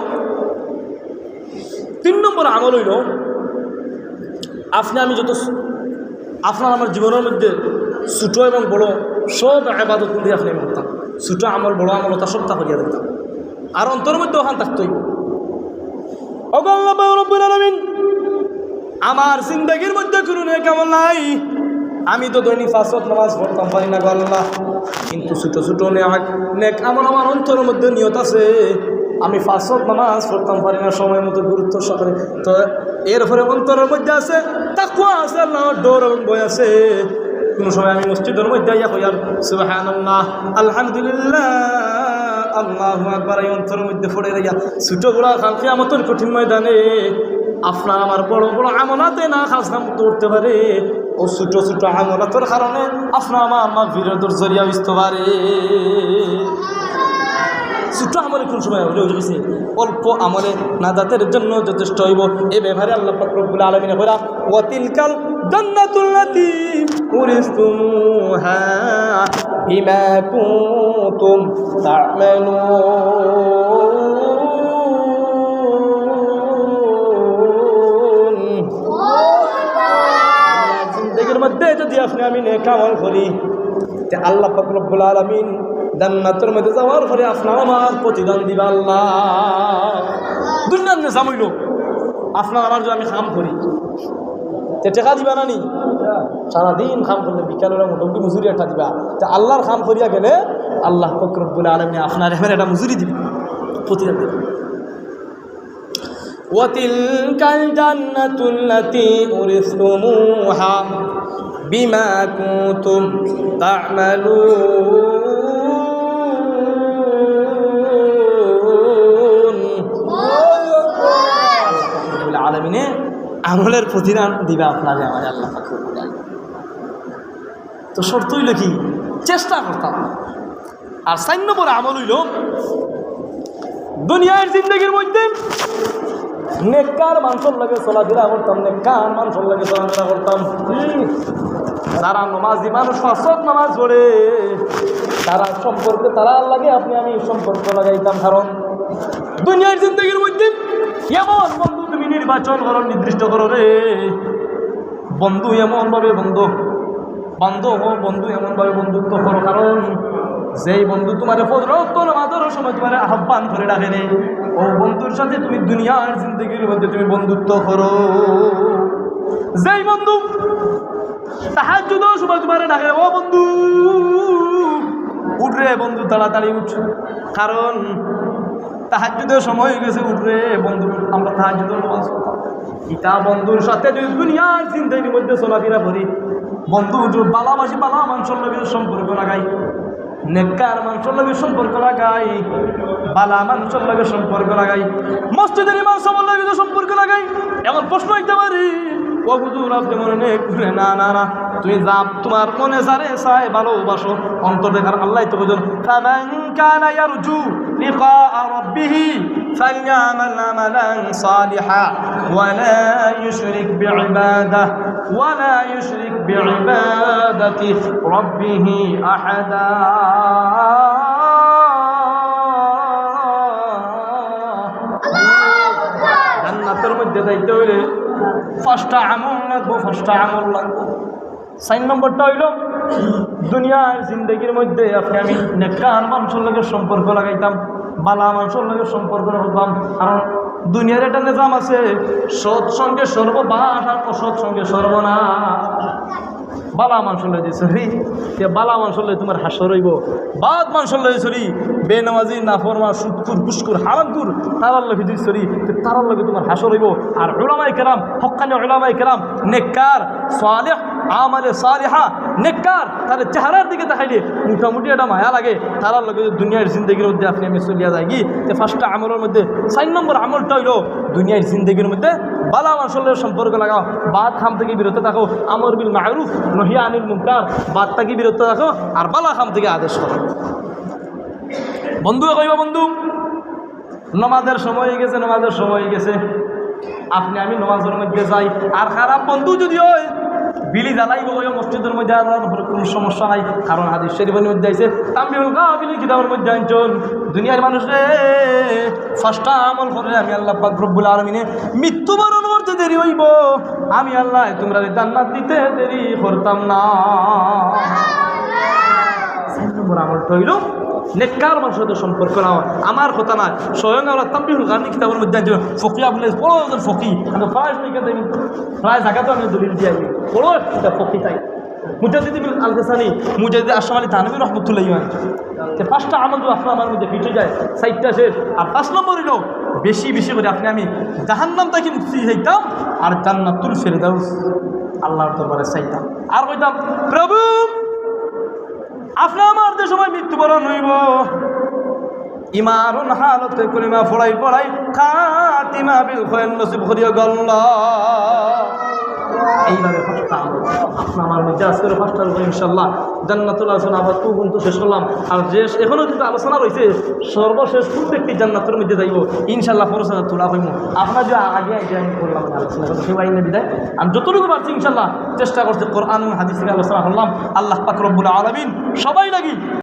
3 নম্বর আমল হইল আপনি আমি যত আপনার আমার জীবনের মধ্যে ছোটো এবং বড় সব ইবাদত দিয়ে আপনি আমি করতাম। ছোটো আমল বড় আমল তা সবটা করিয়া দিতাম আর অন্তরের মধ্যে ওখান থাকতই। আল্লাহ রব্বুল আলামিন আমার জিন্দেগির মধ্যে কোনো নেক আমল নাই, আমি তো দৈনিক 5 ওয়াক্ত নামাজ পড়তাম পারি না গো আল্লাহ, কিন্তু ছোটো ছোটো নেক আমল আমার অন্তরের মধ্যে নিয়ত আছে। আমি 5 ওয়াক্ত নামাজ পড়তাম পারি না সময় মতো গুরুত্ব সহকারে, তো এরপরে অন্তরের মধ্যে আছে তাকওয়া আছে, আল্লাহর ডর এবং ভয় আছে। কোনো সময় আমি মসজিদের মধ্যে ইয়া কই আর সুবহানাল্লাহ আলহামদুলিল্লাহ আল্লাহু আকবার এই অন্তরের মধ্যে পড়ে রাইয়া ছোটোগুলা কাল কিয়ামতের কঠিন ময়দানে আপনার আমার বড় বড় আমলাতে না খাসনাম করতে পারে ও ছোটো ছোটো আমলাতের কারণে আপনার আমার মাগফিরাতের জরিয়া হইতে পারে। ছোট আমলে কোন সময় হলে গেছে অল্প আমলে নাজাতের জন্য যথেষ্ট হইব। এই ব্যাপারে আল্লাহ পাক রব্বুল আলামিন বলা ওয়া তিলকাল জান্নাতুল্লাতী উরিসতুমুহা বিমা কুনতুম তা'মালুন। জিন্দেগির মধ্যে যদি আপনি আমি নেক আমল করি তে আল্লাহ পাক রব্বুল আলামিন জান্নাতের মধ্যে যাওয়ার পরে আপনার আমার প্রতিদান দিবা আল্লাহ। দুনিয়ার নিজাম হইল আপনার আমার যদি আমি কাম করি তে টাকা দিবা না নি? সারাদিন কাম করলে বিকালের মোটামুটি মজুরি একটা দিবা। তে আল্লাহর কাম করিয়া গেলে আল্লাহ পাক রব্বুল আলামিন আপনার এখানে একটা মজুরি দিবে, প্রতিদান দিবে। ওয়াতিলকাল জান্নাতুল্লাতী উরিসতুমুহা বিমা কুনতুম তা'মালুন। আলামিনে আমলের প্রতিদান দিবে আপনারে আমার আল্লাহ পাক রব্বুল আলামিন। তো শর্ত হইল কি? চেষ্টা করতাম। আর 4 নম্বর আমল হইল দুনিয়ার জিন্দগির মধ্যে নেককার মানুষের লাগে চলাফেরা করতাম, নেককার মানুষের লাগে চলাফেরা করতাম। যারা নমাজি মানুষ 5 ওয়াক্ত নামাজ পড়ে তারা সম্পর্কে তারা লাগে আপনি আমি সম্পর্ক লাগাইতাম। কারণ দুনিয়ার জিন্দগির মধ্যে এমন বন্ধু তুমি নির্বাচন করো, নির্দিষ্ট করো রে। বন্ধু এমনভাবে বন্ধু এমনভাবে বন্ধুত্ব করো, কারণ যেই বন্ধু তোমার ফজরত নামাজের সময় তোমার আহ্বান করে ডাকে রে, ও বন্ধুর সাথে তুমি দুনিয়ার জিন্দগির মধ্যে তুমি বন্ধুত্ব করো। যেই বন্ধু তাহাজ্জুদের সময় তোমার ডাকে, ও বন্ধু উঠ রে বন্ধু, তাড়াতাড়ি উঠ, কারণ তাহাজ্জুদের সময় হয়ে গেছে, উঠ রে বন্ধু, আমরা তাহাজ্জুদের নামাজ পড়তাম। ইতা বন্ধুর সাথে যদি দুনিয়ার জিন্দগির মধ্যে চলাফেরা করি, বন্ধু বালাবাসী বালা মানুষের লগে সম্পর্ক লাগাই, নেককার মানুষের লগে সম্পর্ক লাগাই, বালা মানুষের লগে সম্পর্ক লাগাই, মসজিদের ইমাম সাহেবের লগে সম্পর্ক লাগাই। এখন প্রশ্ন হইতে পারি, ও হুজুর আপনি মনে নেক? না না না, তুমি যা তোমার মনে যারে চাই ভালোবাসো, অন্তর দেখার আল্লাহ তো বুঝুন। ফামান কানা ইয়ারজু লিকা রাব্বিহি ফালইআমাল আমালান সালিহা ওয়া লা ইউশরিক বিইবাদাতি রাব্বিহি আহাদা। জান্নাতের মধ্যে যাইতে হইলে 5টা আমল লাগবো, 5টা আমল লাগবো। 4 নম্বরটা হইল দুনিয়ার জিন্দগির মধ্যে আপনি আমি নেককার মানুষের লগে সম্পর্ক লাগাইতাম, বালা মানুষের লগে সম্পর্ক রাখতাম। কারণ দুনিয়ার একটা নিজাম আছে, সৎসঙ্গে সর্ববাস আর অসৎসঙ্গে সর্বনাশ। বালা মানুষের লগে সরি বালা মানুষের লগে তোমার হাসর হইব, বাদ মানুষের লগে সরি বেনামাজি নাফরমান সুদকুর ঘুষকুর হারামকুর তারার লগে যদি সরি তারার লগে তোমার হাসর হইব। আর উলামায়ে কেরাম, হক্কানি উলামায়ে কেরাম, নেককার সালেহ আমালে সালিহা নেককার, তার চেহারার দিকে দেখাইলে মোটামুটি একটা মায়া লাগে। তারার লগে দুনিয়ার জিন্দগির মধ্যে আপনি আমি চলিয়া যাই কি। 5টা আমলের মধ্যে 4 নম্বর আমলটা হইল দুনিয়ার জিন্দগির মধ্যে বালা মানুষের লগে সম্পর্ক লাগাও, বাদ খাম থেকে বিরত থাকো, আমর বিল মা'রুফ নহি আনিল মুনকার, বাদ থেকে বিরত থাকো, আর বালা খাম থেকে আদেশ করো। বন্ধু কইবা বন্ধু নামাজের সময় হয়ে গেছে, নামাজের সময় হয়ে গেছে, আপনি আমি নামাজের মধ্যে যাই। আর খারাপ বন্ধু যদি হয় বিলি জ্বালাইব ওই মসজিদের মধ্যে কোনো সমস্যা নাই, কারণ হাদিস শরীফের মধ্যে আইছে তামবিহুল গাফিলিন কিতাবের মধ্যে আনছেন দুনিয়ার মানুষরে 5টা আমল করে আমি আল্লাহ পাক রব্বুল আলামিনে মৃত্যুবরণ করতে দেরি হইব, আমি আল্লাহ তোমরা জান্নাত দিতে দেরি করতাম না। 4 নম্বর আমলটা হইল নেককার মানুষের সাথে সম্পর্ক নাও। আমার কথা না, স্বয়ং আমরা তামবিহুল গাফিলিন কিতাবের মধ্যে আনছেন ফকিয়া বলে বড় ফকি, আমি প্রায় জায়গাতে আমি দলিল দিয়ে আনি বড় একটা ফকি তাই মুজাদ্দিদ ইবনে আল-হাসানি, মুজাদ্দিদ আশরাফ আলী থানভী রাহমাতুল্লাহ আলাইহি। 5টা আমল তো আপনার আমার মধ্যে ফিটে যায়, 4টা শেষ। আর 5 নম্বর হইল বেশি বেশি করে আপনি আমি জাহান্নাম থেকে মুক্তি হইতাম আর জান্নাতুল ফেরদাউস আল্লাহর দরবারে চাইতাম। আর কইতাম প্রভু আপনি আমার যে সময় মৃত্যুবরণ হইব ইমারুন হালতে কলিমা পড়াই পড়াই খাতিমা বিল খৈর নসিব করিয়া গল্লা। এইভাবে পাঁচটা আমল আপনার আমার মধ্যে আজকের পাঁচটার উপরে ইনশাল্লাহ জান্নাতুল আলোচনা আবার খুব কিন্তু শেষ করলাম। আর যে এখনও কিন্তু আলোচনা রয়েছে সর্বশেষ প্রত্যেকটি জান্নাতের মধ্যে যাইব ইনশাল্লাহ পরশালা তোলা হইব। আপনার যে আগে আমি করলাম আলোচনা করতে সেই আইনে বিদায় আমি যতটুকু পারছি ইনশাল্লাহ চেষ্টা করছি কোরআন হাদিস থেকে আলোচনা করলাম। আল্লাহ পাক রব্বুল আলামিন সবাই লাগি